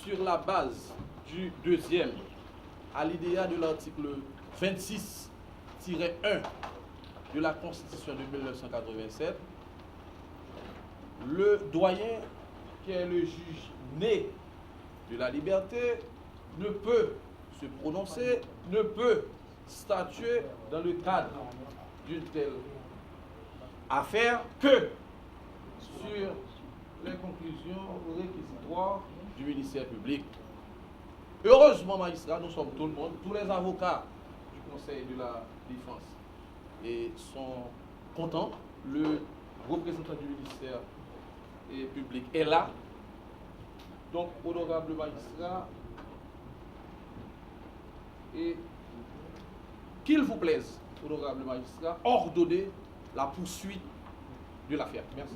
sur la base du deuxième alinéa de l'article 26-1 de la Constitution de 1987, le doyen, qui est le juge né de la liberté, ne peut se prononcer, ne peut statuer dans le cadre d'une telle affaire que sur les conclusions réquisitoires du ministère public. Heureusement, magistrat, nous sommes tout le monde, tous les avocats du Conseil de la Défense et sont contents. Le représentant du ministère public est là. Donc, honorable magistrat, et qu'il vous plaise, honorable magistrat, ordonner la poursuite de l'affaire. Merci.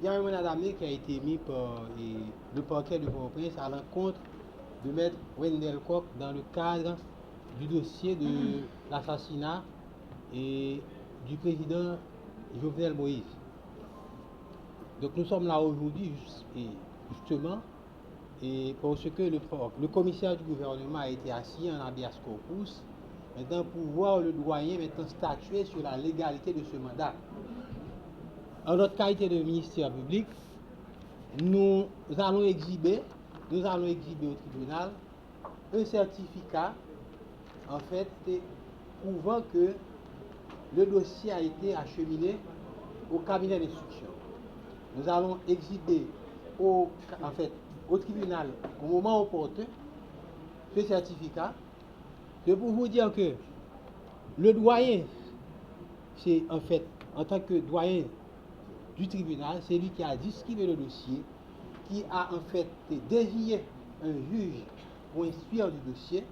Il y a un mandat d'amener qui a été mis par le parquet de Port-au-Prince à l'encontre de maître Wendell Koch dans le cadre du dossier de l'assassinat du président Jovenel Moïse. Donc nous sommes là aujourd'hui justement parce que le commissaire du gouvernement a été assis en habeas corpus maintenant pour voir le doyen maintenant statuer sur la légalité de ce mandat. En notre qualité de ministère public, nous allons exhiber au tribunal un certificat en fait prouvant que le dossier a été acheminé au cabinet d'instruction. Nous allons exhiber au tribunal au moment opportun ce certificat. C'est pour vous dire que le doyen, c'est en fait en tant que doyen du tribunal, c'est lui qui a distribué le dossier, qui a en fait désigné un juge pour instruire du dossier.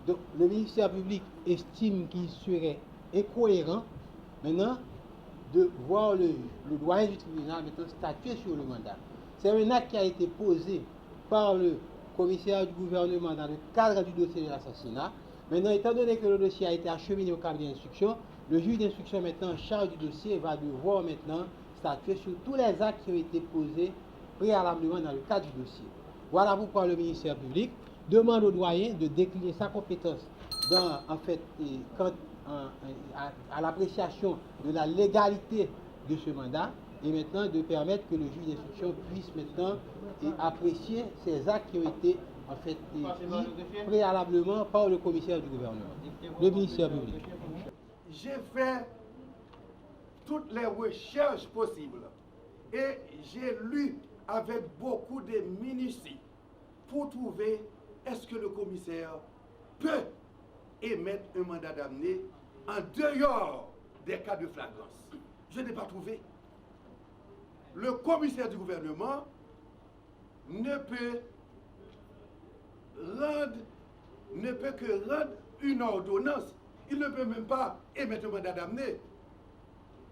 Donc le ministère public estime qu'il serait incohérent maintenant de voir le doyen du tribunal maintenant statuer sur le mandat. C'est un acte qui a été posé par le commissaire du gouvernement dans le cadre du dossier de l'assassinat. Maintenant, étant donné que le dossier a été acheminé au cabinet d'instruction, le juge d'instruction maintenant en charge du dossier va devoir maintenant statuer sur tous les actes qui ont été posés préalablement dans le cadre du dossier. Voilà pourquoi le ministère public demande au doyen de décliner sa compétence à l'appréciation de la légalité de ce mandat et maintenant de permettre que le juge d'instruction puisse maintenant apprécier ces actes qui ont été en fait pris préalablement par le commissaire du gouvernement, le ministère public. J'ai fait toutes les recherches possibles et j'ai lu avec beaucoup de minutie pour trouver est-ce que le commissaire peut émettre un mandat d'amener en dehors des cas de flagrance. Je n'ai pas trouvé. Le commissaire du gouvernement ne peut que rendre une ordonnance. Il ne peut même pas émettre un mandat d'amener.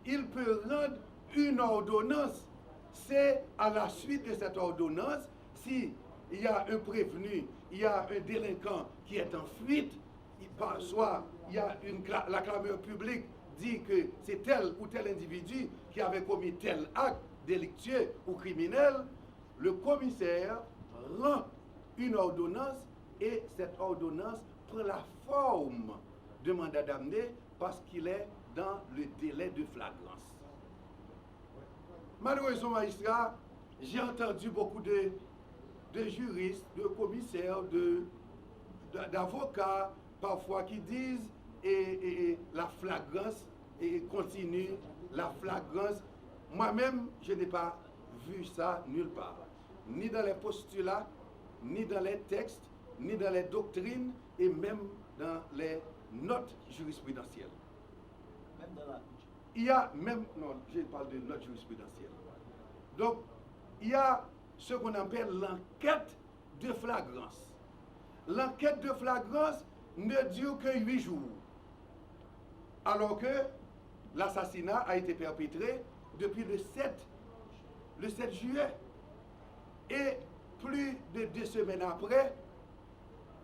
Il peut rendre une ordonnance. C'est à la suite de cette ordonnance, s'il y a un prévenu, il y a un délinquant qui est en fuite, soit il y a la clameur publique dit que c'est tel ou tel individu qui avait commis tel acte délictueux ou criminel, le commissaire rend une ordonnance et cette ordonnance prend la forme de mandat d'amener parce qu'il est dans le délai de flagrance. Malheureusement, magistrat, j'ai entendu beaucoup de juristes, de commissaires, d'avocats, parfois qui disent et la flagrance continue, la flagrance. Moi-même, je n'ai pas vu ça nulle part, ni dans les postulats, ni dans les textes, ni dans les doctrines, et même dans les notes jurisprudentielles. Même dans la... Il y a même, non, je parle de notes jurisprudentielles. Donc, il y a ce qu'on appelle l'enquête de flagrance. L'enquête de flagrance ne dure que 8 jours, alors que l'assassinat a été perpétré depuis le 7 juillet. Et plus de 2 semaines après,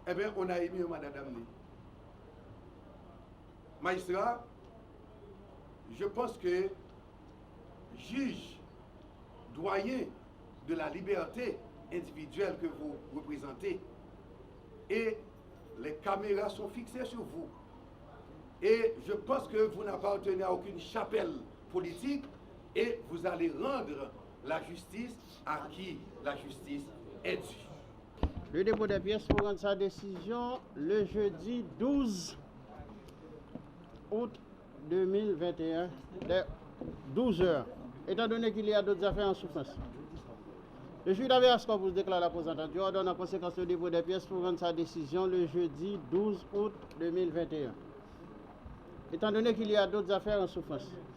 eh bien, on a émis un mandat d'amener. Magistrat, je pense que juge, doyen de la liberté individuel que vous représentez. Et les caméras sont fixées sur vous. Et je pense que vous n'appartenez à aucune chapelle politique et vous allez rendre la justice à qui la justice est due. Le dépôt des pièces pour rendre sa décision le jeudi 12 août 2021, dès 12 h. Étant donné qu'il y a d'autres affaires en souffrance. Le juge d'Habeas Corpus déclare la cause entendue, ordonne en conséquence le dépôt des pièces pour rendre sa décision le jeudi 12 août 2021. Étant donné qu'il y a d'autres affaires en souffrance.